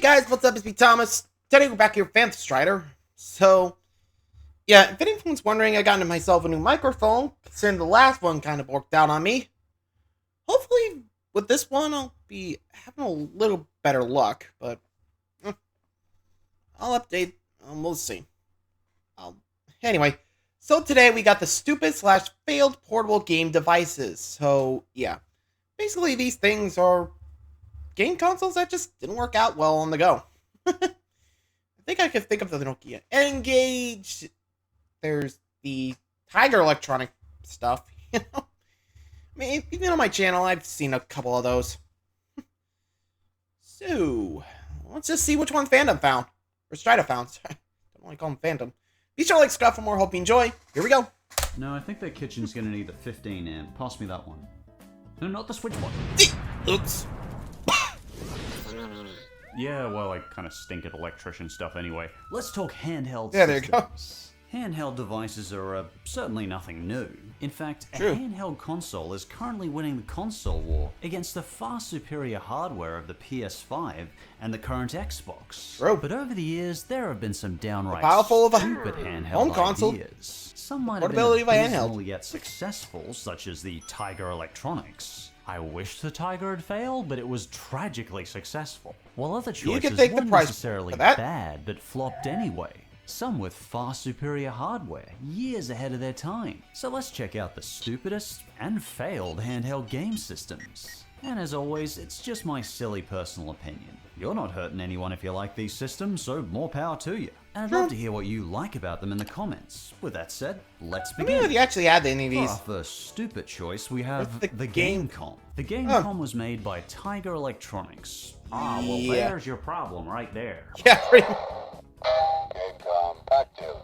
guys, what's up? It's me, Thomas. Today we're back here with PhantomStrider. So, yeah, if anyone's wondering, I got myself a new microphone, considering the last one kind of worked out on me. Hopefully, with this one, I'll be having a little better luck, but I'll update. We'll see. Anyway, so today we got the stupid/failed portable game devices. So, yeah, basically these things are game consoles that just didn't work out well on the go. I think I could think of the Nokia N-Gage. There's the Tiger Electronic stuff, you know? I mean, even on my channel, I've seen a couple of those. So, let's just see which one Phantom found. Or Strider found. Sorry. Don't want to call him Phantom. Be sure to like, subscribe for more. Hope you enjoy. Here we go. No, I think their kitchen's gonna need the 15 amp. Pass me that one. No, not the switch one. Oops. Yeah, well, I kind of stink at electrician stuff anyway. Let's talk handheld Yeah, there you go. systems. Handheld devices are certainly nothing new. In fact, True. a handheld console is currently winning the console war against the far superior hardware of the PS5 and the current Xbox. True. But over the years, there have been some downright Powerful of a stupid handheld home console. ideas. Some might have Portability of a been handheld. abysmal yet successful, such as the Tiger Electronics. I wish the Tiger had failed, but it was tragically successful. While other You choices can take the weren't price necessarily for that. bad, but flopped anyway. Some with far superior hardware, years ahead of their time. So let's check out the stupidest and failed handheld game systems. And as always, it's just my silly personal opinion. You're not hurting anyone if you like these systems, so more power to you. And I'd love to hear what you like about them in the comments. With that said, let's Let me begin. know if you actually had any of For these. our first stupid choice, we have What's the the game- GameCom. The GameCom was made by Tiger Electronics. Ah, well, Yeah. there's your problem right there. Yeah, pretty much.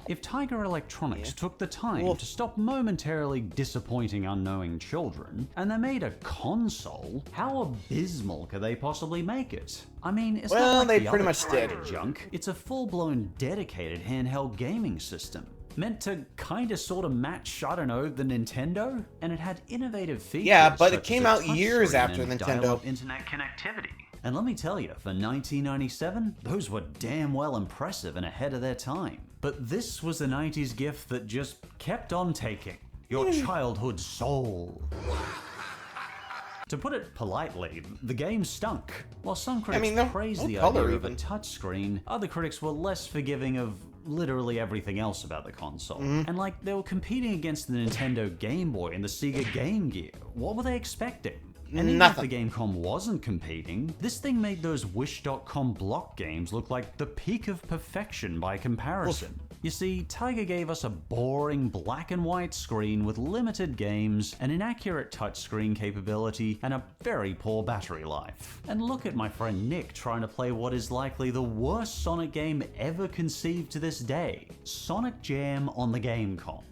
If Tiger Electronics took the time Oof. to stop momentarily disappointing unknowing children, and they made a console, how abysmal could they possibly make it? I mean, it's Well, not like they the pretty other much did. Tiger junk. It's a full-blown dedicated handheld gaming system. Meant to kinda sorta match, I don't know, the Nintendo? And it had innovative features. Yeah, but it such came as a out years touchscreen after and Nintendo. dial-up internet connectivity. And let me tell you, for 1997, those were damn well impressive and ahead of their time. But this was the 90s gift that just kept on taking. Your childhood soul. To put it politely, the game stunk. While some critics no praised the color idea of a even. touchscreen, other critics were less forgiving of literally everything else about the console. And like, they were competing against the Nintendo Game Boy and the Sega Game Gear. What were they expecting? And even Nothing. if the Gamecom wasn't competing, this thing made those Wish.com block games look like the peak of perfection by comparison. You see, Tiger gave us a boring black and white screen with limited games, an inaccurate touchscreen capability, and a very poor battery life. And look at my friend Nick trying to play what is likely the worst Sonic game ever conceived to this day, Sonic Jam on the Gamecom.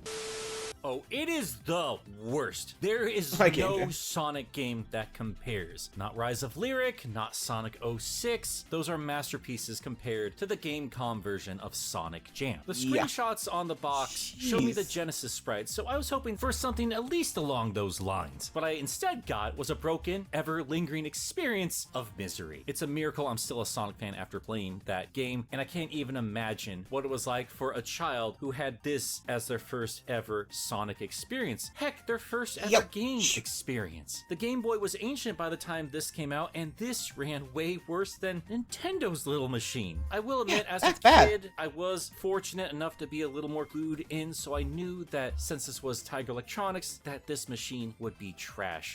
Oh, it is the worst. There is I can't no do. Sonic game that compares. Not Rise of Lyric, not Sonic 06. Those are masterpieces compared to the Gamecom version of Sonic Jam. The Yeah. screenshots on the box show me the Jeez. Genesis sprites, so I was hoping for something at least along those lines. What I instead got was a broken, ever-lingering experience of misery. It's a miracle I'm still a Sonic fan after playing that game, and I can't even imagine what it was like for a child who had this as their first ever Sonic experience. Heck, their first ever Yep. game experience. The Game Boy was ancient by the time this came out, and this ran way worse than Nintendo's little machine. I will admit, as a that's bad. kid, I was fortunate enough to be a little more glued in, so I knew that since this was Tiger Electronics, that this machine would be trash.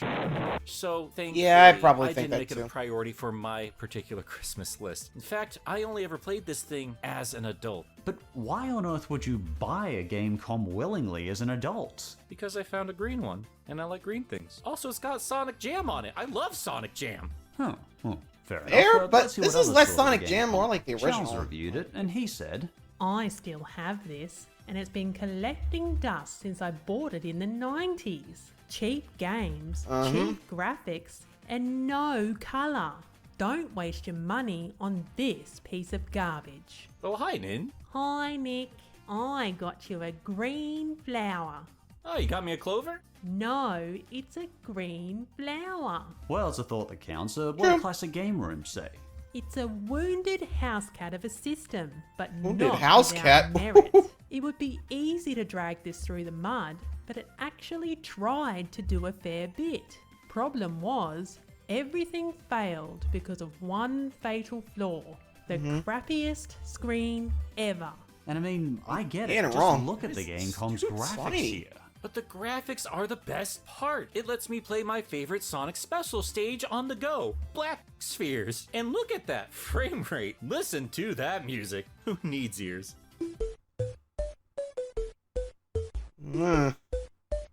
So, thankfully, Yeah, I probably I think didn't that make it a too. priority for my particular Christmas list. In fact, I only ever played this thing as an adult. But why on earth would you buy a Gamecom willingly as an adult? Because I found a green one, and I like green things. Also, it's got Sonic Jam on it. I love Sonic Jam. Huh, well, fair enough. Fair, Let's but see this what is others less thought of Sonic the Jam, Gamecom. more like the Charles original. reviewed it, and he said, I still have this, and it's been collecting dust since I bought it in the 90s. Cheap games, cheap graphics, and no colour. Don't waste your money on this piece of garbage. Oh, hi, Nin. Hi, Nick. I got you a green flower. Oh, you got me a clover? No, it's a green flower. well, it's a thought that counts. What do classic game rooms say? It's a wounded house cat of a system, but Wounded not house without cat? merit. It would be easy to drag this through the mud, but it actually tried to do a fair bit. Problem was, everything failed because of one fatal flaw. The crappiest screen ever. And I mean, I get You it. ain't Just wrong. look at the Gamecom's Stupid graphics Sonic. here. But the graphics are the best part. It lets me play my favorite Sonic Special stage on the go, Black Spheres. And look at that frame rate. Listen to that music. Who needs ears?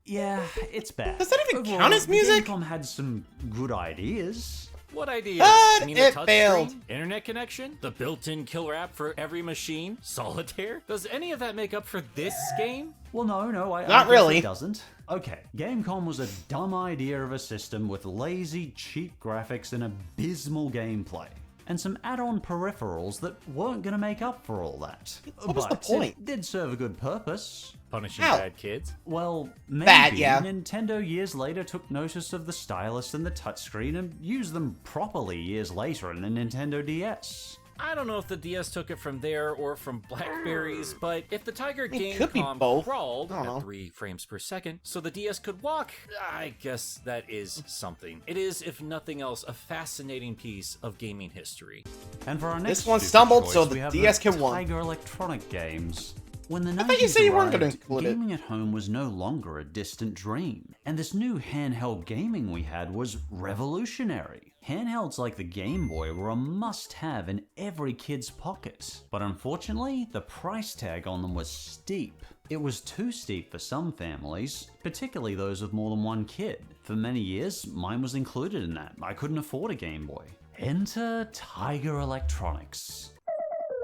Yeah, it's bad. Does that even Overall, count as music? Gamecom had some good ideas. What ideas? But I mean, it the touchscreen, failed. internet connection, the built-in killer app for every machine, solitaire. Does any of that make up for this game? Well, no, I Not guess really. it doesn't. Okay, Gamecom was a dumb idea of a system with lazy, cheap graphics and abysmal gameplay. And some add-on peripherals that weren't going to make up for all that. What was the But point? it did serve a good purpose. Punishing How? bad kids? Well, maybe That, yeah. Nintendo years later took notice of the stylus and the touchscreen and used them properly years later in the Nintendo DS. I don't know if the DS took it from there or from Blackberries, but if the Tiger It could be Gamecom both. crawled I don't know. at 3 frames per second so the DS could walk, I guess that is something. It is, if nothing else, a fascinating piece of gaming history. And for our next This one stupid stumbled, choice, so the we have DS can win. Tiger Electronic Games. When the 90s thought you said you weren't gonna arrived, include it. gaming at home was no longer a distant dream, and this new handheld gaming we had was revolutionary. Handhelds like the Game Boy were a must-have in every kid's pocket, but unfortunately, the price tag on them was steep. It was too steep for some families, particularly those with more than one kid. For many years, mine was included in that. I couldn't afford a Game Boy. Enter Tiger Electronics.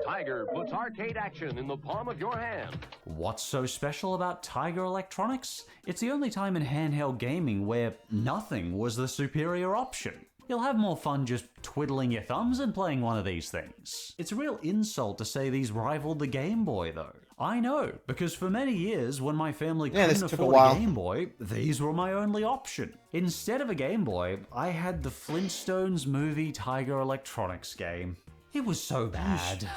Tiger puts arcade action in the palm of your hand. What's so special about Tiger Electronics? It's the only time in handheld gaming where nothing was the superior option. You'll have more fun just twiddling your thumbs and playing one of these things. It's a real insult to say these rivaled the Game Boy though. I know, because for many years when my family Yeah, this couldn't took a afford while. a Game Boy, these were my only option. Instead of a Game Boy, I had the Flintstones movie Tiger Electronics game. It was so bad.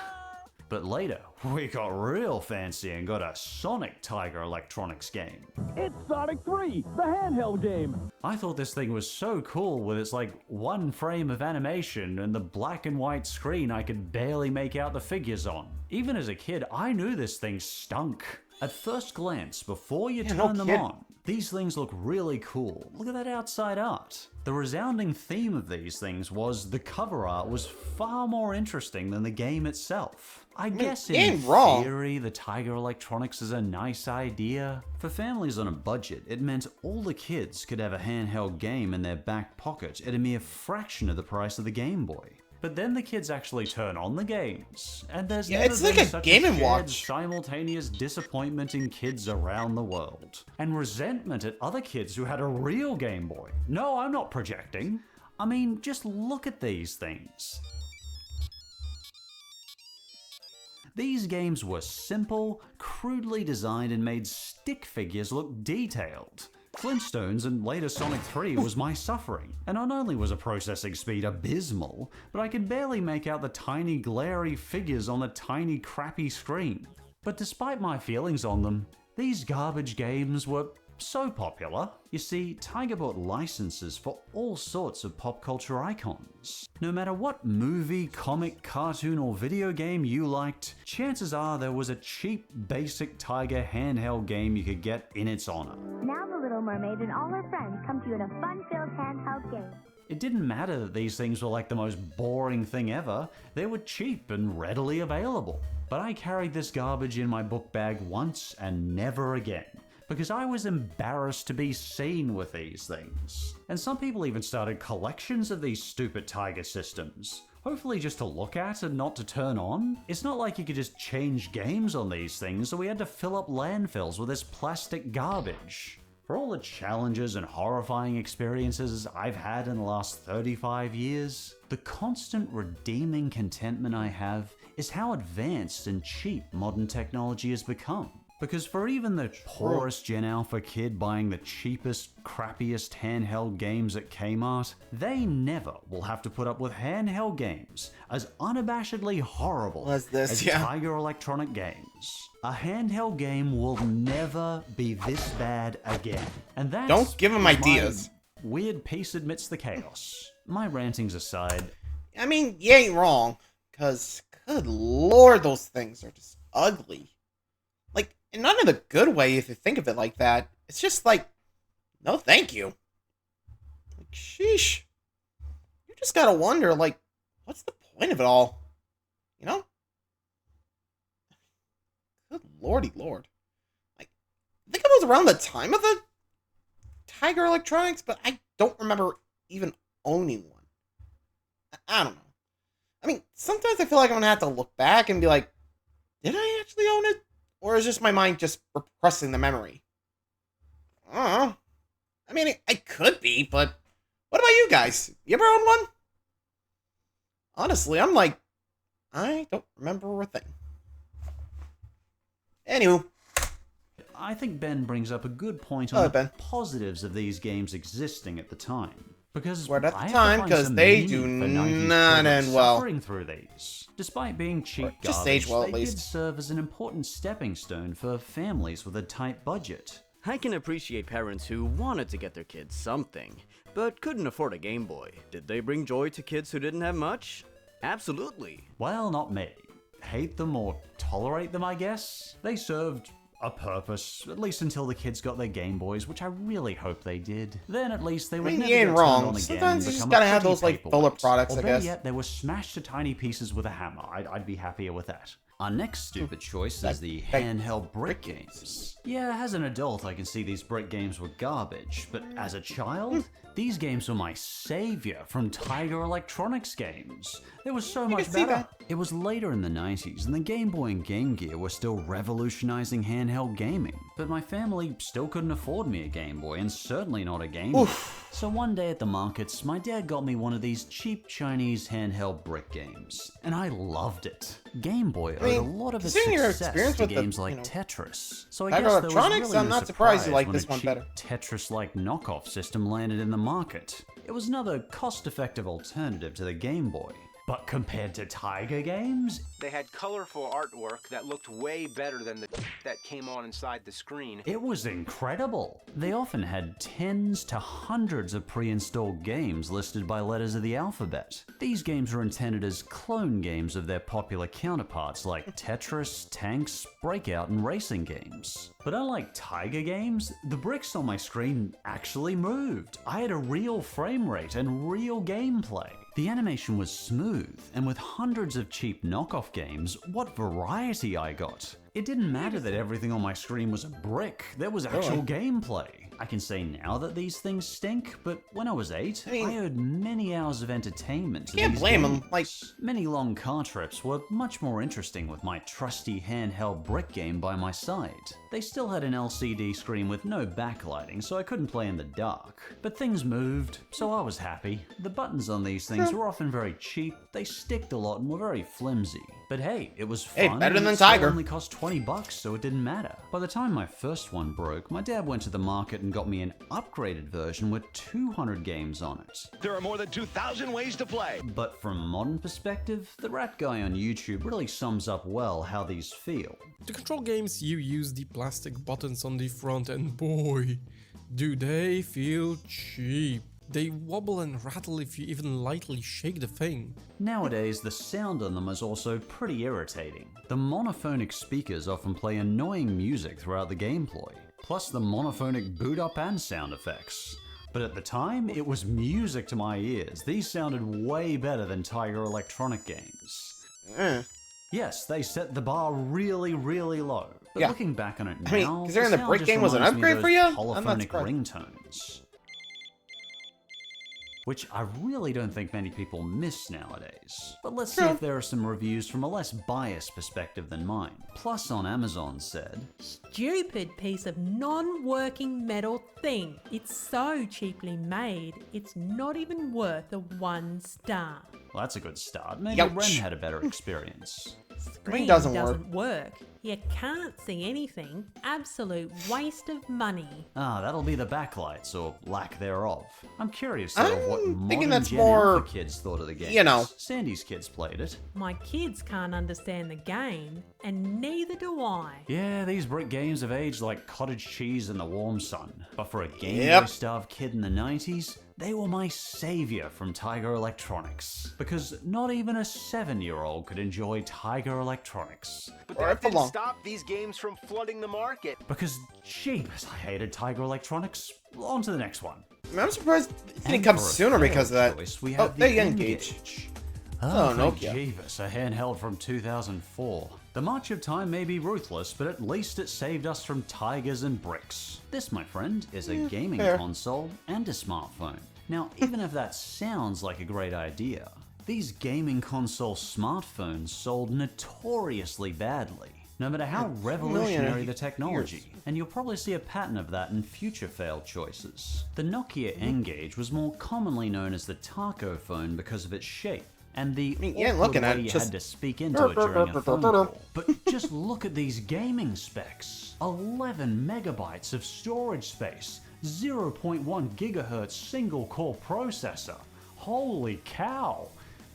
But later, we got real fancy and got a Sonic Tiger Electronics game. It's Sonic 3, the handheld game. I thought this thing was so cool with its like one frame of animation and the black and white screen I could barely make out the figures on. Even as a kid, I knew this thing stunk. At first glance, before you Yeah, turn no them kidding. on, these things look really cool. Look at that outside art. The resounding theme of these things was the cover art was far more interesting than the game itself. I guess you in ain't wrong. theory, the Tiger Electronics is a nice idea. For families on a budget, it meant all the kids could have a handheld game in their back pocket at a mere fraction of the price of the Game Boy. But then the kids actually turn on the games, and there's Yeah, never it's like been a such Game & shared Watch. simultaneous disappointment in kids around the world, and resentment at other kids who had a real Game Boy. No, I'm not projecting. I mean, just look at these things. These games were simple, crudely designed, and made stick figures look detailed. Flintstones and later Sonic 3 was my suffering, and not only was the processing speed abysmal, but I could barely make out the tiny glary figures on the tiny crappy screen. But despite my feelings on them, these garbage games were so popular. You see, Tiger bought licenses for all sorts of pop culture icons. No matter what movie, comic, cartoon, or video game you liked, chances are there was a cheap, basic Tiger handheld game you could get in its honor. Now the Little Mermaid and all her friends come to you in a fun-filled handheld game. It didn't matter that these things were like the most boring thing ever, they were cheap and readily available. But I carried this garbage in my book bag once and never again, because I was embarrassed to be seen with these things. And some people even started collections of these stupid Tiger systems. Hopefully just to look at and not to turn on. It's not like you could just change games on these things, so we had to fill up landfills with this plastic garbage. For all the challenges and horrifying experiences I've had in the last 35 years, the constant redeeming contentment I have is how advanced and cheap modern technology has become. Because for even the poorest Gen Alpha kid buying the cheapest, crappiest handheld games at Kmart, they never will have to put up with handheld games as unabashedly horrible as Tiger Electronic Games. A handheld game will never be this bad again. And that's Don't give him ideas. Weird piece admits the chaos. My rantings aside, I mean, you ain't wrong, because, good lord, those things are just ugly. Like, and not in a good way if you think of it like that. It's just like, no thank you. Like, sheesh. You just gotta wonder, like, what's the point of it all? You know? Good lordy lord. Like, I think it was around the time of the Tiger Electronics, but I don't remember even owning one. I don't know. I mean, sometimes I feel like I'm gonna have to look back and be like, did I actually own it? Or is just my mind just repressing the memory? I don't know. I mean, I could be, but what about you guys? You ever own one? Honestly, I'm like, I don't remember a thing. Anywho. I think Ben brings up a good point Oh, on the Ben. positives of these games existing at the time. Because We're at the I have to time, find 'cause some they meaning do for 90s not children end well. suffering through these. Despite being cheap Or just garbage, age well, at they least. did serve as an important stepping stone for families with a tight budget. I can appreciate parents who wanted to get their kids something, but couldn't afford a Game Boy. Did they bring joy to kids who didn't have much? Absolutely. Well, not me. Hate them or tolerate them, I guess. They served a purpose, at least until the kids got their Game Boys, which I really hope they did. Then at least they would never you ain't get turned wrong. on again Sometimes and you just become gotta a have pretty those, like, filler paperweight. products, Or I better guess. yet, they were smashed to tiny pieces with a hammer. I'd be happier with that. Our next stupid choice is the handheld brick games. Yeah, as an adult, I can see these brick games were garbage, but as a child, these games were my savior from Tiger Electronics games. They were so much can see better. that. It was later in the 90s, and the Game Boy and Game Gear were still revolutionizing handheld gaming, but my family still couldn't afford me a Game Boy, and certainly not a Game Gear. So one day at the markets, my dad got me one of these cheap Chinese handheld brick games, and I loved it. Game Boy owed a lot of its considering your success experience to with the, games like you know, Tetris. So I Tiger guess there was Electronics, really I'm no not surprised you surprise like when this a one cheap better. Tetris-like knockoff system landed in the market. It was another cost-effective alternative to the Game Boy. But compared to Tiger games, They had colorful artwork that looked way better than the that came on inside the screen. it was incredible. They often had tens to hundreds of pre-installed games listed by letters of the alphabet. These games were intended as clone games of their popular counterparts like Tetris, Tanks, Breakout, and racing games. But unlike Tiger games, the bricks on my screen actually moved. I had a real frame rate and real gameplay. The animation was smooth, and with hundreds of cheap knockoff games, what variety I got! It didn't matter that everything on my screen was a brick, there was actual gameplay. I can say now that these things stink, but when I was 8, I owed many hours of entertainment to Can't these blame 'em, games. like- Many long car trips were much more interesting with my trusty handheld brick game by my side. They still had an LCD screen with no backlighting, so I couldn't play in the dark. But things moved, so I was happy. The buttons on these things were often very cheap, they sticked a lot and were very flimsy. But hey, it was fun. Hey, better and than it still Tiger. only cost $20, so it didn't matter. By the time my first one broke, my dad went to the market and got me an upgraded version with 200 games on it. There are more than 2,000 ways to play. But from a modern perspective, the Rat Guy on YouTube really sums up well how these feel. To control games, you use the plastic buttons on the front, and boy, do they feel cheap. They wobble and rattle if you even lightly shake the thing. Nowadays, the sound on them is also pretty irritating. The monophonic speakers often play annoying music throughout the gameplay, plus the monophonic boot up and sound effects. But at the time, it was music to my ears. These sounded way better than Tiger Electronic games. Yes, they set the bar really, really low. But Yeah. looking back on it I mean, now, considering the the sound brick just game was an reminds me of upgrade for those you, I'm not polyphonic surprised. ringtones. Which I really don't think many people miss nowadays. But let's see if there are some reviews from a less biased perspective than mine. Plus on Amazon said, Stupid piece of non-working metal thing. It's so cheaply made, it's not even worth a 1 star. Well, that's a good start. Maybe Youch. Ren had a better experience. Screen doesn't work. You can't see anything. Absolute waste of money. Ah, that'll be the backlights, or lack thereof. I'm curious though of what I'm thinking modern that's Gen more, Alpha kids thought of the game. you know. Sandy's kids played it. My kids can't understand the game, and neither do I. Yeah, these brick games have aged like cottage cheese in the warm sun. But for a Game Yep. Boy starved kid in the 90s, they were my savior from Tiger Electronics. Because not even a 7-year-old could enjoy Tiger Electronics. But Or that if for didn't long. stop these games from flooding the market. Because, jeebus, I hated Tiger Electronics. On to the next one. I mean, I'm surprised it didn't And come for a sooner because of failed that. choice, we Oh, have there the you go, Engage. Engage. Oh, thank Nokia. Jeebus, a handheld from 2004. The march of time may be ruthless, but at least it saved us from tigers and bricks. This, my friend, is a gaming fair. console and a smartphone. Now, even if that sounds like a great idea, these gaming console smartphones sold notoriously badly. No matter how revolutionary the technology, and you'll probably see a pattern of that in future failed choices. The Nokia N-Gage was more commonly known as the taco phone because of its shape, and the mean, you ain't awkward looking at way it, you just- had to speak into it during a phone call. But just look at these gaming specs. 11 megabytes of storage space, 0.1 gigahertz single-core processor. Holy cow!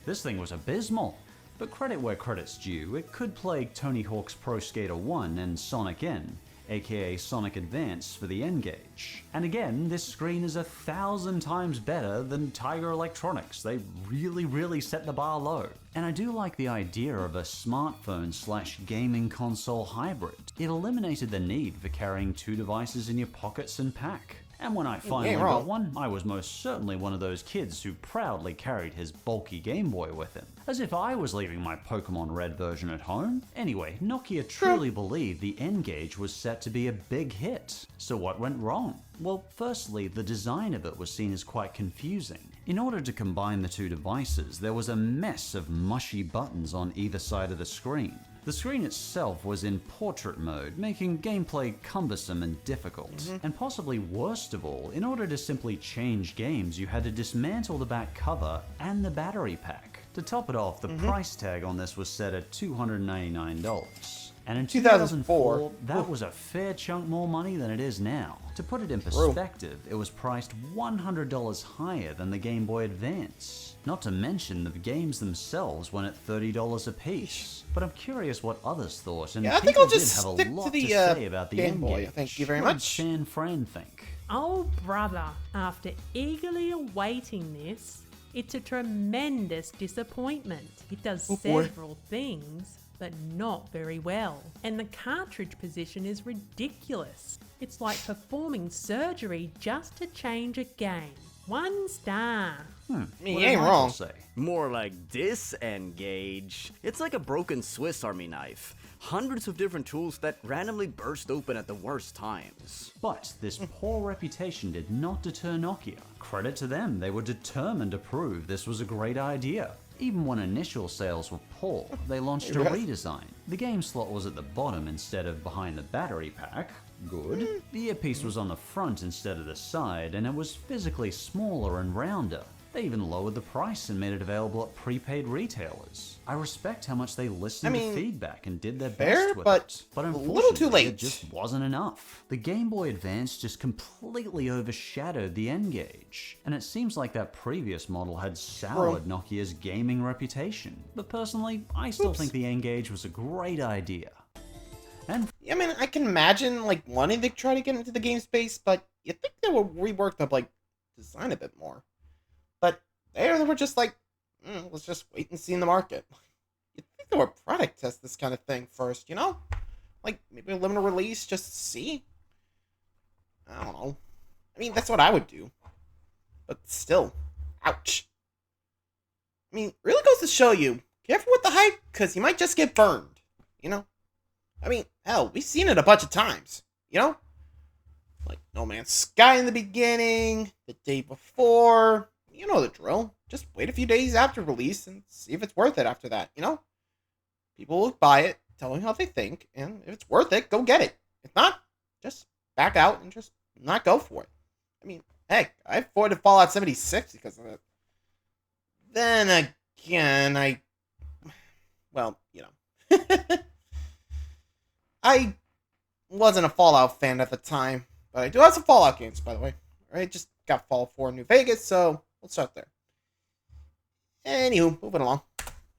This thing was abysmal. But credit where credit's due, it could plague Tony Hawk's Pro Skater 1 and Sonic N, aka Sonic Advance for the N-Gage. And again, this screen is 1,000 times better than Tiger Electronics. They really set the bar low. And I do like the idea of a smartphone / gaming console hybrid. It eliminated the need for carrying two devices in your pockets and pack. And when I finally ain't got wrong. one, I was most certainly one of those kids who proudly carried his bulky Game Boy with him, as if I was leaving my Pokemon Red version at home. Anyway, Nokia truly believed the N-Gage was set to be a big hit. So what went wrong? Well, firstly, the design of it was seen as quite confusing. In order to combine the two devices, there was a mess of mushy buttons on either side of the screen. The screen itself was in portrait mode, making gameplay cumbersome and difficult. And possibly worst of all, in order to simply change games, you had to dismantle the back cover and the battery pack. To top it off, the price tag on this was set at $299. And in 2004, that was a fair chunk more money than it is now. To put it in perspective, it was priced $100 higher than the Game Boy Advance. Not to mention the games themselves went at $30 a piece. But I'm curious what others thought, and Yeah, I think people I'll just did have stick a to lot the, to say about the Game Boy. N-Gage. Thank you very What did much. San Fran think? Oh, brother, after eagerly awaiting this, it's a tremendous disappointment. It does Oh, boy. several things, but not very well. And the cartridge position is ridiculous. It's like performing surgery just to change a game. 1 star. I mean, What you did ain't Michael wrong. say? More like disengage. It's like a broken Swiss Army knife. Hundreds of different tools that randomly burst open at the worst times. But this poor reputation did not deter Nokia. Credit to them, they were determined to prove this was a great idea. Even when initial sales were poor, they launched a redesign. The game slot was at the bottom instead of behind the battery pack. Good. The earpiece was on the front instead of the side, and it was physically smaller and rounder. They even lowered the price and made it available at prepaid retailers. I respect how much they listened I mean, to feedback and did their fair, best with but it. But a little unfortunately, too late. it just wasn't enough. The Game Boy Advance just completely overshadowed the N-Gage, and it seems like that previous model had soured Nokia's gaming reputation. But personally, I still think the N-Gage was a great idea. And I mean, I can imagine, like, wanting to try to get into the game space, but you think they would rework the, like, design a bit more. But they were just like, let's just wait and see in the market. You'd think they would product test this kind of thing first, you know? Like, maybe a limited release, just to see? I don't know. I mean, that's what I would do. But still, ouch. I mean, really goes to show you, careful with the hype, because you might just get burned, you know? I mean, hell, we've seen it a bunch of times, you know? Like No Man's Sky in the beginning, the day before, you know the drill. Just wait a few days after release and see if it's worth it after that, you know? People will buy it, tell them how they think, and if it's worth it, go get it. If not, just back out and just not go for it. I mean, heck, I avoided Fallout 76 because of it. Then again, well, you know, I wasn't a Fallout fan at the time, but I do have some Fallout games, by the way. I just got Fallout 4 in New Vegas, so we'll start there. Anywho, moving along.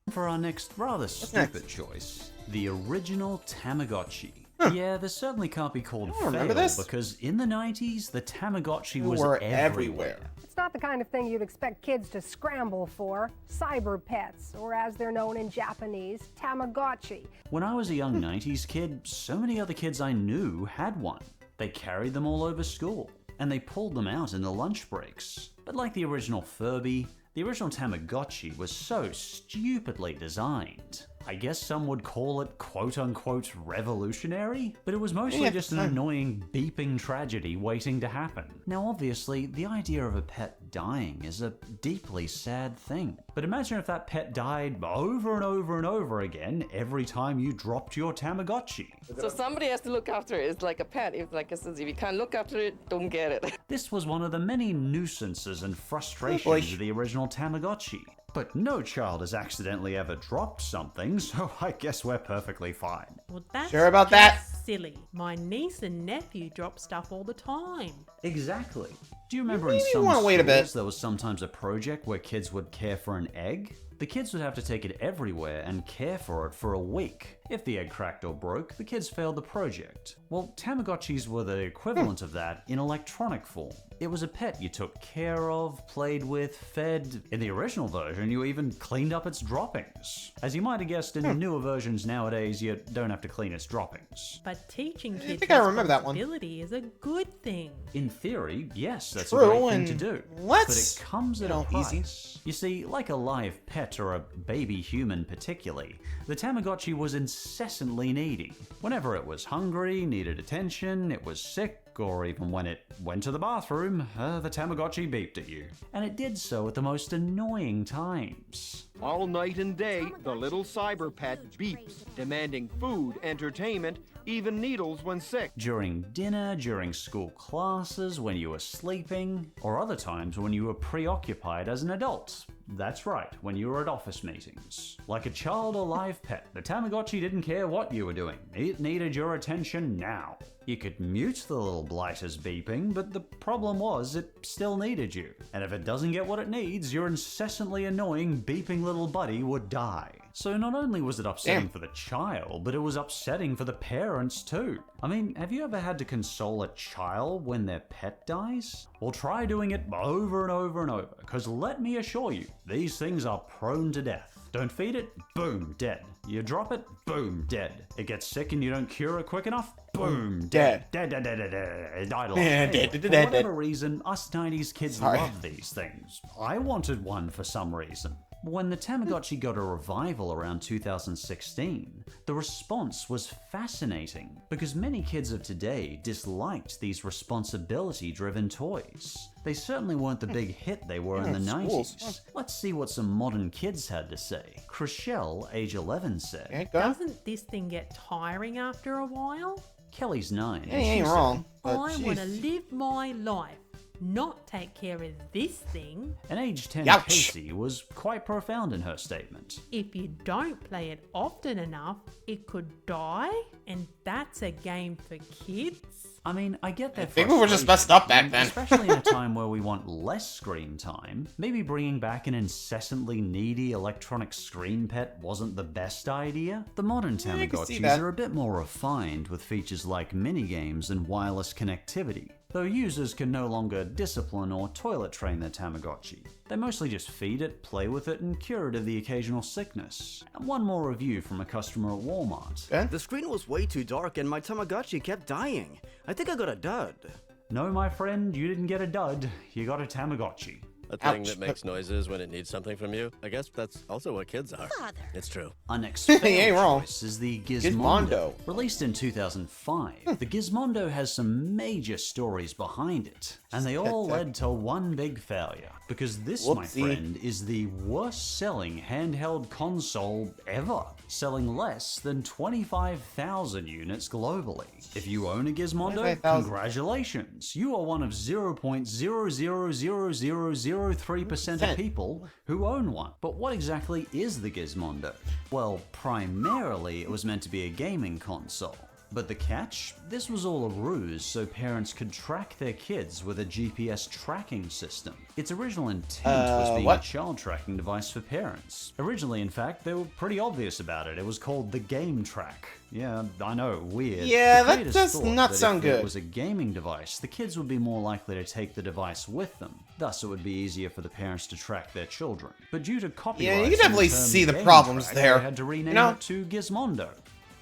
For our next rather stupid choice, the original Tamagotchi. Yeah, this certainly can't be called fail because in the 90s, the Tamagotchi was everywhere. It's not the kind of thing you'd expect kids to scramble for. Cyber pets, or as they're known in Japanese, Tamagotchi. When I was a young 90s kid, so many other kids I knew had one. They carried them all over school, and they pulled them out in the lunch breaks. But like the original Furby, the original Tamagotchi was so stupidly designed. I guess some would call it quote-unquote revolutionary, but it was mostly just an annoying beeping tragedy waiting to happen. Now obviously, the idea of a pet dying is a deeply sad thing. But imagine if that pet died over and over and over again every time you dropped your Tamagotchi. So somebody has to look after it. It's like a pet. If you can't look after it, don't get it. This was one of the many nuisances and frustrations of the original Tamagotchi. But no child has accidentally ever dropped something, so I guess we're perfectly fine. Well, that's sure about that? Silly. My niece and nephew drop stuff all the time. Exactly. Do you remember in some schools there was sometimes a project where kids would care for an egg? The kids would have to take it everywhere and care for it for a week. If the egg cracked or broke, the kids failed the project. Well, Tamagotchis were the equivalent of that in electronic form. It was a pet you took care of, played with, fed. In the original version, you even cleaned up its droppings. As you might have guessed, in newer versions nowadays, you don't have to clean its droppings. But teaching kids responsibility is a good thing. In theory, yes, that's a great thing to do. But it comes at a price. You see, like a live pet or a baby human particularly, the Tamagotchi was incessantly needy. Whenever it was hungry, needed attention, it was sick, or even when it went to the bathroom, the Tamagotchi beeped at you. And it did so at the most annoying times. All night and day, the little cyber pet beeps, demanding food, entertainment, even needles when sick. During dinner, during school classes, when you were sleeping, or other times when you were preoccupied as an adult. That's right, when you were at office meetings. Like a child or live pet, the Tamagotchi didn't care what you were doing. It needed your attention now. You could mute the little blighter's beeping, but the problem was it still needed you. And if it doesn't get what it needs, your incessantly annoying beeping little buddy would die. So not only was it upsetting for the child, but it was upsetting for the parents too. I mean, have you ever had to console a child when their pet dies? Well, try doing it over and over and over, because let me assure you, these things are prone to death. Don't feed it, boom, dead. You drop it, boom, dead. It gets sick and you don't cure it quick enough, boom, dead. Dead. It died alive. For whatever reason, us 90s kids love these things. I wanted one for some reason. When the Tamagotchi got a revival around 2016, the response was fascinating because many kids of today disliked these responsibility-driven toys. They certainly weren't the big hit they were in the 90s. Let's see what some modern kids had to say. Chriselle, age 11, said, Doesn't this thing get tiring after a while? Kelly's 9. He ain't wrong. I want to live my life, not take care of this thing. And age 10 Casey was quite profound in her statement. If you don't play it often enough, it could die, and that's a game for kids. I mean, I get that. I think we were just messed up back then. Especially in a time where we want less screen time, maybe bringing back an incessantly needy electronic screen pet wasn't the best idea. The modern Tamagotchis are a bit more refined with features like minigames and wireless connectivity, though users can no longer discipline or toilet train their Tamagotchi. They mostly just feed it, play with it, and cure it of the occasional sickness. And one more review from a customer at Walmart. The screen was way too dark and my Tamagotchi kept dying. I think I got a dud. No, my friend, you didn't get a dud. You got a Tamagotchi. A thing that makes noises when it needs something from you. I guess that's also what kids are. Father. It's true. Our next choice is the Gizmondo. Released in 2005, the Gizmondo has some major stories behind it, and they all led to one big failure. Because this, my friend, is the worst-selling handheld console ever, selling less than 25,000 units globally. If you own a Gizmondo, congratulations! You are one of 0.0000000 0.03% of people who own one. But what exactly is the Gizmondo? Well, primarily it was meant to be a gaming console. But the catch? This was all a ruse so parents could track their kids with a GPS tracking system. Its original intent was being a child tracking device for parents. Originally, in fact, they were pretty obvious about it. It was called the Game Track. Yeah, I know, weird. Yeah, that does not sound good. If it was a gaming device, the kids would be more likely to take the device with them. Thus, it would be easier for the parents to track their children. But due to copyright, yeah, you can definitely see the problems there. They had to rename it to Gizmondo.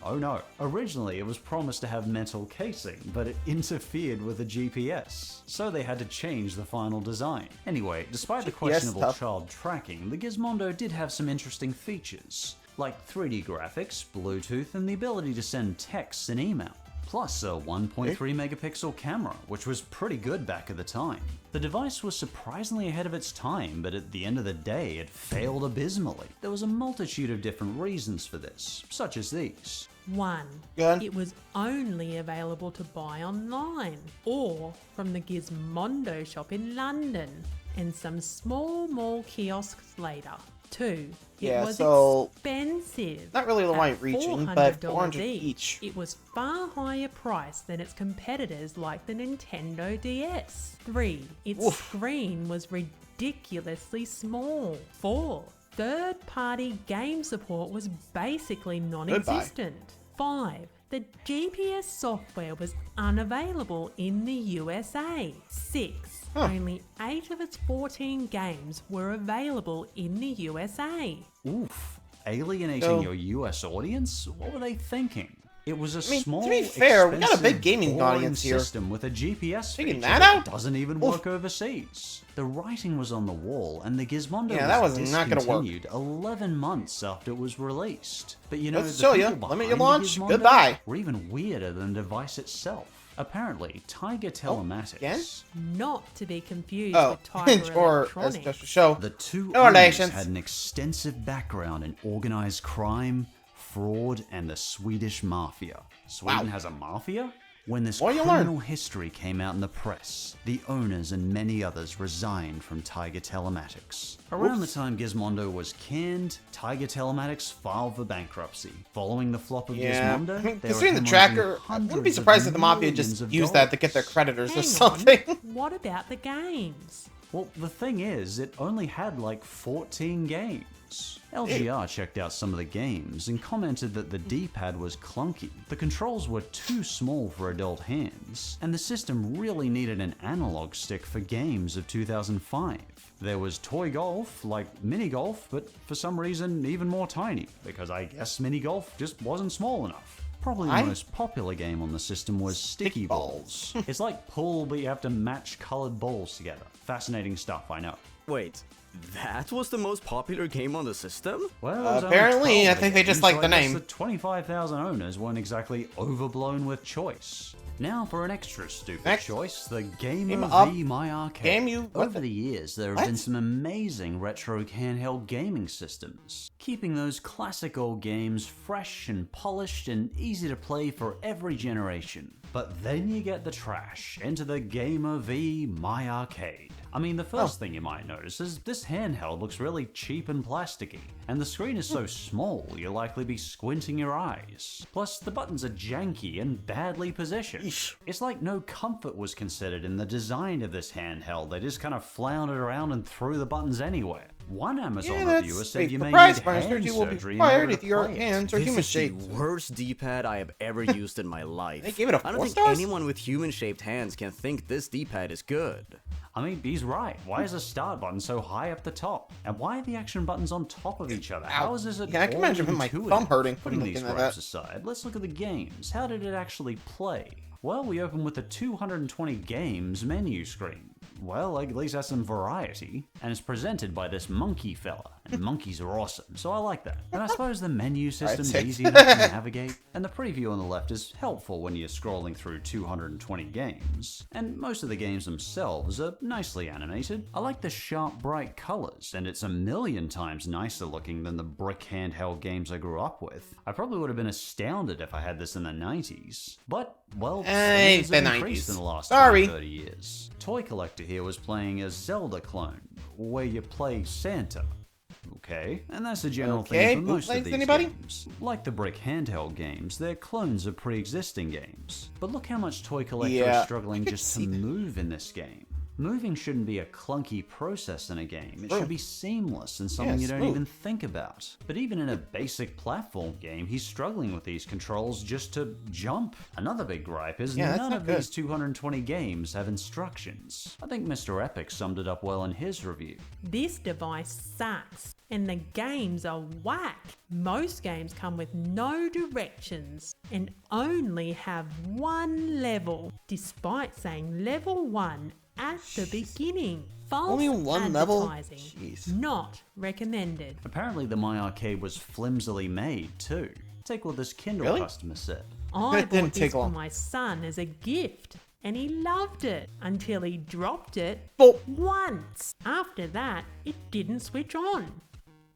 Oh no. Originally, it was promised to have metal casing, but it interfered with the GPS, so they had to change the final design. Anyway, despite the questionable child tracking, the Gizmondo did have some interesting features, like 3D graphics, Bluetooth, and the ability to send texts and email. Plus a 1.3 megapixel camera, which was pretty good back at the time. The device was surprisingly ahead of its time, but at the end of the day, it failed abysmally. There was a multitude of different reasons for this, such as these. 1. It was only available to buy online, or from the Gizmondo shop in London, and some small mall kiosks later. 2. It was expensive. Not really wide reaching, but $400 each. It was far higher priced than its competitors like the Nintendo DS. 3. Its screen was ridiculously small. 4. Third-party game support was basically non-existent. 5. The GPS software was unavailable in the USA. 6. Only 8 of its 14 games were available in the USA. Oof. Alienating your US audience? What were they thinking? It was a small, to be fair, we got a big gaming audience here. System with a GPS feature that doesn't even work overseas. The writing was on the wall, and the Gizmondo was discontinued 11 months after it was released. But you know, the people behind the Gizmondo were even weirder than the device itself. Apparently, Tiger Telematics. Not to be confused with Tiger Electronics. The two owners had an extensive background in organized crime, fraud, and the Swedish mafia. Sweden has a mafia? When this criminal history came out in the press, the owners and many others resigned from Tiger Telematics. Around the time Gizmondo was canned, Tiger Telematics filed for bankruptcy. Following the flop of Gizmondo, considering the tracker, I wouldn't be surprised if the mafia just used that to get their creditors or something. What about the games? Well, the thing is, it only had like 14 games. LGR checked out some of the games and commented that the D-pad was clunky, the controls were too small for adult hands, and the system really needed an analog stick for games of 2005. There was toy golf, like mini golf, but for some reason even more tiny, because I guess mini golf just wasn't small enough. Probably the most popular game on the system was Sticky Balls. It's like pool, but you have to match colored balls together. Fascinating stuff, I know. Wait, that was the most popular game on the system? Well, apparently, I think they just like the name. The 25,000 owners weren't exactly overblown with choice. Now for an extra stupid choice, the Gamer v My Arcade. Over the years, there have been some amazing retro handheld gaming systems, keeping those classic old games fresh and polished and easy to play for every generation. But then you get the trash, enter the Gamer v My Arcade. I mean, the first thing you might notice is this handheld looks really cheap and plasticky, and the screen is so small you'll likely be squinting your eyes. Plus, the buttons are janky and badly positioned. It's like no comfort was considered in the design of this handheld, they just kind of floundered around and threw the buttons anywhere. One Amazon reviewer said you may need hand surgery in order to play it. This is the worst D-pad I have ever used in my life. They gave it a 4 I don't think anyone with human-shaped hands can think this D-pad is good. I mean, he's right. Why is the start button so high up the top? And why are the action buttons on top of each other? How is this I can imagine my thumb hurting Putting these gripes aside, let's look at the games. How did it actually play? Well, we open with the 220 games menu screen. Well, at least that's some variety. And it's presented by this monkey fella. And monkeys are awesome, so I like that. And I suppose the menu system's easy enough to navigate. And the preview on the left is helpful when you're scrolling through 220 games. And most of the games themselves are nicely animated. I like the sharp, bright colors, and it's a million times nicer looking than the brick handheld games I grew up with. I probably would have been astounded if I had this in the 90s. But, well, things have increased in the last 20-30 years. Toy Collector here was playing a Zelda clone. where you play Santa. Okay, and that's a general Okay, thing for most of bootlegs, these anybody? games. Like the brick handheld games, they're clones of pre-existing games. But look how much Toy Collector Yeah, is struggling I could just to see that. move in this game. Moving shouldn't be a clunky process in a game. It True. should be seamless and something you don't smooth. even think about. But even in a basic platform game, he's struggling with these controls just to jump. Another big gripe is Yeah, that's none not of good. these 220 games have instructions. I think Mr. Epic summed it up well in his review. This device sucks, and the games are whack. Most games come with no directions and only have one level, despite saying level 1 at the beginning. False Only one level? advertising. Jeez. Not recommended. Apparently the My Arcade was flimsily made too. Take what this Kindle Really? customer said. I It didn't bought this take for long. my son as a gift, and he loved it until he dropped it Oh. once. After that, it didn't switch on.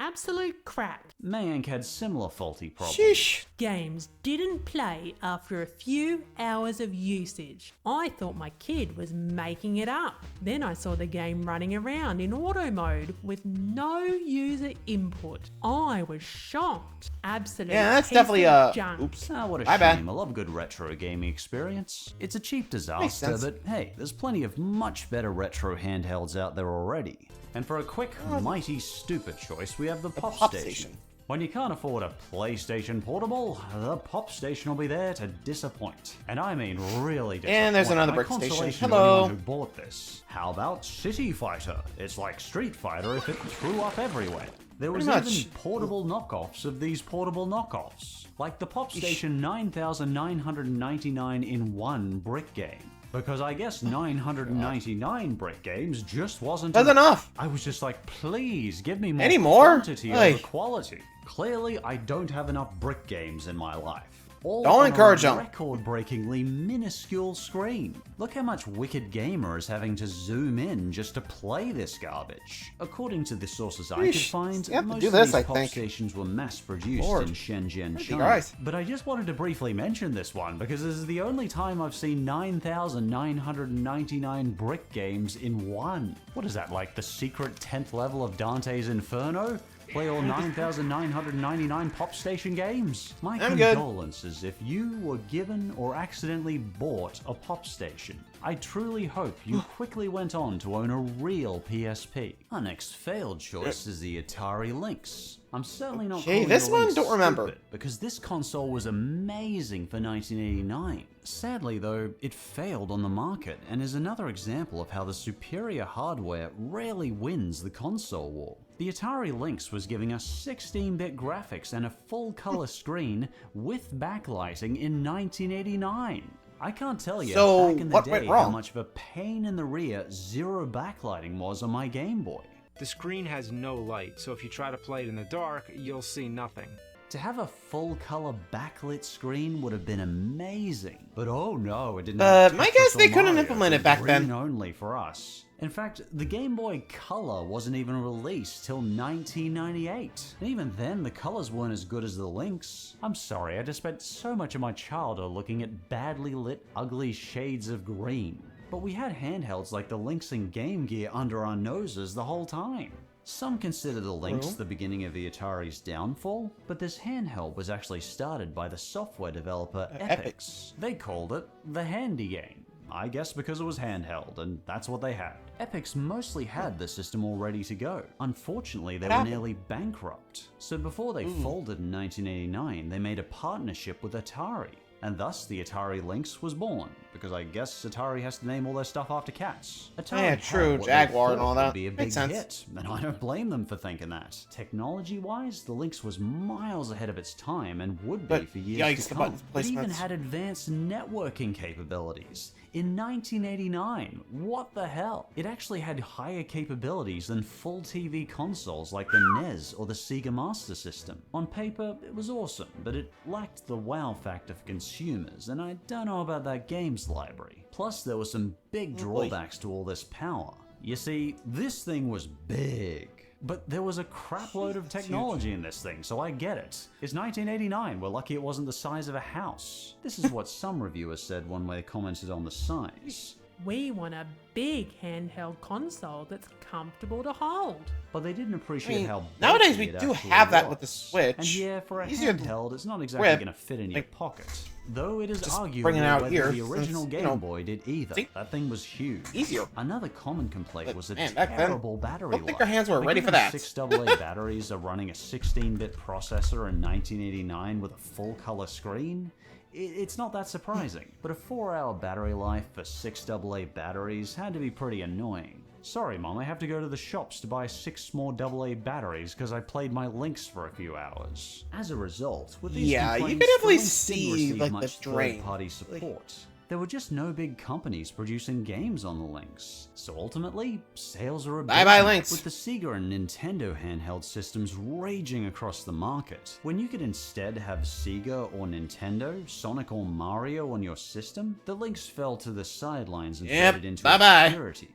Absolute crap. Mayank had similar faulty problems. Sheesh. Games didn't play after a few hours of usage. I thought my kid was making it up. Then I saw the game running around in auto mode with no user input. I was shocked. Absolute Yeah, that's piece definitely of a... junk. Oops. Ah, what a My shame. bad. I love a good retro gaming experience. It's a cheap disaster, sense. but hey, there's plenty of much better retro handhelds out there already. And for a quick, mighty stupid choice, we have the Pop Pop Station. Station. When you can't afford a PlayStation Portable, the Pop Station will be there to disappoint. And I mean really disappoint. And there's another My brick station. consolation to Hello. anyone who bought this. How about City Fighter? It's like Street Fighter if it threw up everywhere. There was Pretty even much. portable knockoffs of these portable knockoffs. Like the Pop Station 9999 in one brick game. Because I guess 999 brick games just wasn't That's enough. I was just like, please give me more Any more? quantity Like- over quality. Clearly, I don't have enough brick games in my life. All Don't on encourage a 'em. record-breakingly minuscule screen. Look how much wicked gamer is having to zoom in just to play this garbage. According to the sources I could Yeesh. find, You have to most do of this, these I pop think. stations were mass-produced Lord. in Shenzhen, That'd be China. nice. But I just wanted to briefly mention this one because this is the only time I've seen 9,999 brick games in one. What is that, like the secret 10th level of Dante's Inferno? Play all 9,999 Pop Station games? My I'm good. condolences if you were given or accidentally bought a Pop Station. I truly hope you quickly went on to own a real PSP. Our next failed choice is the Atari Lynx. I'm certainly not Okay, calling this the one Lynx don't remember. stupid, because this console was amazing for 1989. Sadly though, it failed on the market and is another example of how the superior hardware rarely wins the console war. The Atari Lynx was giving us 16-bit graphics and a full-color screen with backlighting in 1989. I can't tell you So, back in the what day went how wrong? much of a pain in the rear zero backlighting was on my Game Boy. The screen has no light, so if you try to play it in the dark, you'll see nothing. To have a full-color backlit screen would have been amazing, but oh no, it didn't. have My Tetris guess or they couldn't Mario, implement so it back then. green only for us. In fact, the Game Boy Color wasn't even released till 1998. And even then, the colors weren't as good as the Lynx. I'm sorry, I just spent so much of my childhood looking at badly lit, ugly shades of green. But we had handhelds like the Lynx and Game Gear under our noses the whole time. Some consider the Lynx True. the beginning of the Atari's downfall, but this handheld was actually started by the software developer Epix. They called it the Handy Game. I guess because it was handheld, and that's what they had. Epix mostly had the system all ready to go. Unfortunately, they What were happened? nearly bankrupt. So before they folded in 1989, they made a partnership with Atari. And thus the Atari Lynx was born, because I guess Atari has to name all their stuff after cats. Atari Yeah, had true, what they Jaguar and thought all would that. be a big Makes sense. hit, and I don't blame them for thinking that. Technology-wise, the Lynx was miles ahead of its time and would be But for years yikes, to the come. button It even placements. had advanced networking capabilities. In 1989, what the hell? It actually had higher capabilities than full TV consoles like the NES or the Sega Master System. On paper, it was awesome, but it lacked the wow factor for consumers, and I don't know about that games library. Plus, there were some big drawbacks to all this power. You see, this thing was big. But there was a crap load of technology in this thing, so I get it. It's 1989, we're lucky it wasn't the size of a house. This is what some reviewers said when they commented on the size. We want a big handheld console that's comfortable to hold. But they didn't appreciate how nowadays bulky we it do actually have that was. with the Switch. And yeah, for a Easier handheld, it's not exactly grip, going to fit in your like, pocket. Though it is just arguable bring it out whether here the original since, Game Boy did either. see? That thing was huge. Easier. Another common complaint But, was a man, back then, terrible battery life. don't think our hands were But ready for given that. 6 AA batteries are running a 16-bit processor in 1989 with a full-color screen, it's not that surprising. But a 4-hour battery life for 6 AA batteries had to be pretty annoying. Sorry, Mom, I have to go to the shops to buy 6 more AA batteries because I played my Lynx for a few hours. As a result, with these Yeah, you complaints, could definitely the Lynx didn't see, receive like, the much drain. third-party support. There were just no big companies producing games on the Lynx, so ultimately, sales are Bye-bye, abysmal, Lynx. with the Sega and Nintendo handheld systems raging across the market. When you could instead have Sega or Nintendo, Sonic or Mario on your system, the Lynx fell to the sidelines and Yep, faded into bye-bye. obscurity.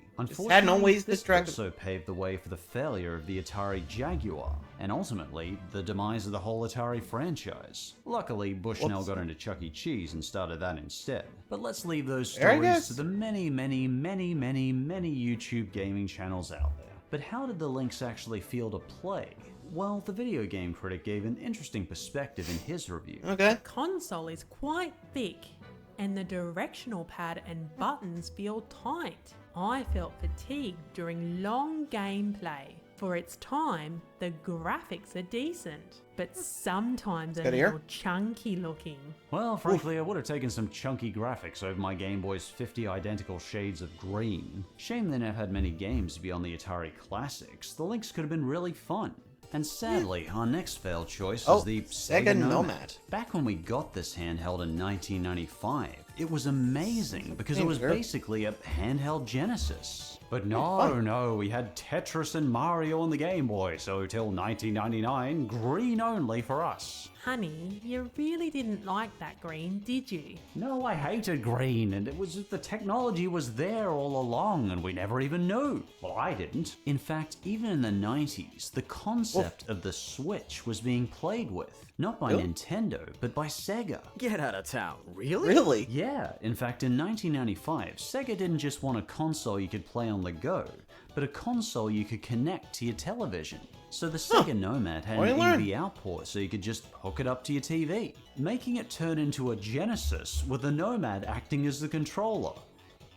hadn't always this distracted- also paved the way for the failure of the Atari Jaguar, and ultimately, the demise of the whole Atari franchise. Luckily, Bushnell got into Chuck E. Cheese and started that instead. But let's leave those There it stories is. to the many YouTube gaming channels out there. But how did the Lynx actually feel to play? Well, the video game critic gave an interesting perspective in his review. Okay. The console is quite thick, and the directional pad and buttons feel tight. I felt fatigued during long gameplay. For its time, the graphics are decent, but sometimes a Good to hear. little chunky looking. Well, frankly, I would have taken some chunky graphics over my Game Boy's 50 identical shades of green. Shame they never had many games beyond the Atari Classics. The Lynx could have been really fun. And sadly, our next failed choice is the Sega Nomad. Back when we got this handheld in 1995, it was amazing because it was basically a handheld Genesis. But no, we had Tetris and Mario on the Game Boy, so till 1999, green only for us. Honey, you really didn't like that green, did you? No, I hated green, and it was the technology was there all along, and we never even knew. Well, I didn't. In fact, even in the 90s, the concept of the Switch was being played with. Not by Nintendo, but by Sega. Get out of town. Really? Really? Yeah, in fact, in 1995, Sega didn't just want a console you could play on the go, but a console you could connect to your television. So the Sega Nomad had an EV output so you could just hook it up to your TV, making it turn into a Genesis with the Nomad acting as the controller.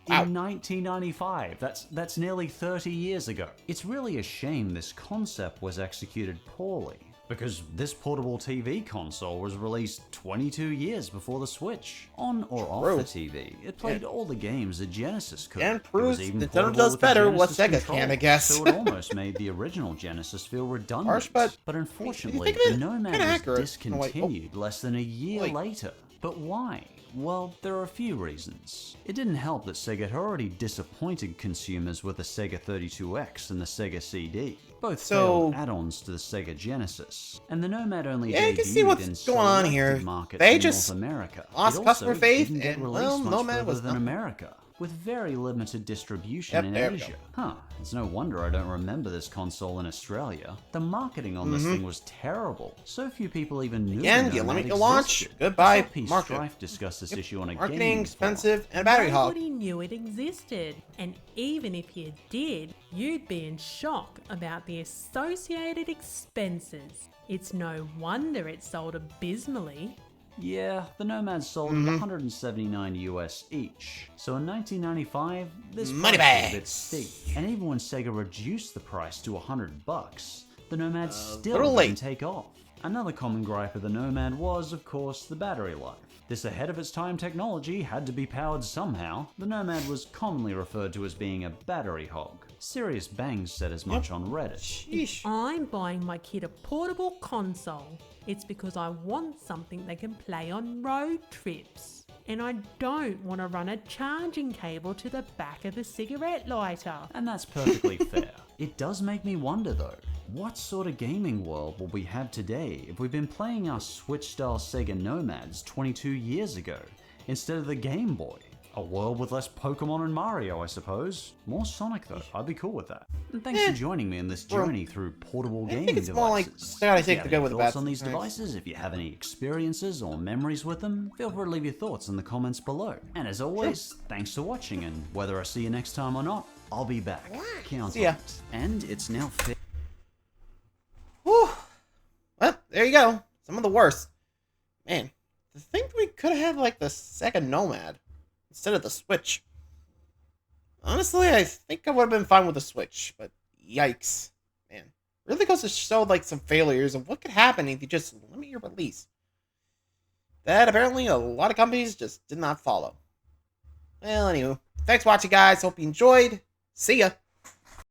In 1995, that's nearly 30 years ago. It's really a shame this concept was executed poorly, because this portable TV console was released 22 years before the Switch. On or off the TV, it played all the games a Genesis could. And It was proves even Nintendo portable does with the better what Genesis Sega controller, can, I guess. So it almost made the original Genesis feel redundant. Harsh, but unfortunately, think of it the Nomad kinda was accurate. discontinued less than a year later. But why? Well, there are a few reasons. It didn't help that Sega had already disappointed consumers with the Sega 32X and the Sega CD, both failed add-ons to the Sega Genesis. And the Nomad only Yeah, you can see debuted what's in going on selected here. markets They in just North America. lost It customer also faith, didn't get and, released well, much Nomad further was than not- America, with very limited distribution in there we Asia. go. It's no wonder I don't remember this console in Australia. The marketing on this thing was terrible. So few people even knew Again, the you Nomad limit your launch. existed. Goodbye, I saw P. market. Strife discuss this issue on a Marketing gaming expensive and a battery hog. Nobody knew it existed, and even if you did, you'd be in shock about the associated expenses. It's no wonder it sold abysmally. Yeah, the Nomad sold at 179 US each. So in 1995, this Money price was a bit bags. steep. And even when Sega reduced the price to $100, the Nomad still little didn't late. take off. Another common gripe of the Nomad was, of course, the battery life. This ahead-of-its-time technology had to be powered somehow. The Nomad was commonly referred to as being a battery hog. Serious Bangs said as much on Reddit. If I'm buying my kid a portable console, it's because I want something they can play on road trips. And I don't want to run a charging cable to the back of a cigarette lighter. And that's perfectly fair. It does make me wonder though, what sort of gaming world will we have today if we've been playing our Switch-style Sega Nomads 22 years ago, instead of the Game Boy? A world with less Pokemon and Mario, I suppose. More Sonic though, I'd be cool with that. And thanks for joining me in this journey through portable gaming it's more like devices. gotta If you take have the good any with the thoughts bad on these sometimes. devices, if you have any experiences or memories with them, feel free to leave your thoughts in the comments below. And as always, thanks for watching, and whether I see you next time or not, I'll be back. Count See ya. on it. And it's now Whew. Well, there you go. Some of the worst. Man, to think we could have had like the second Nomad instead of the Switch. Honestly, I think I would have been fine with the Switch, but yikes. Man, really goes to show like some failures of what could happen if you just limit your release. That apparently a lot of companies just did not follow. Well, anywho, thanks for watching, guys. Hope you enjoyed. See ya.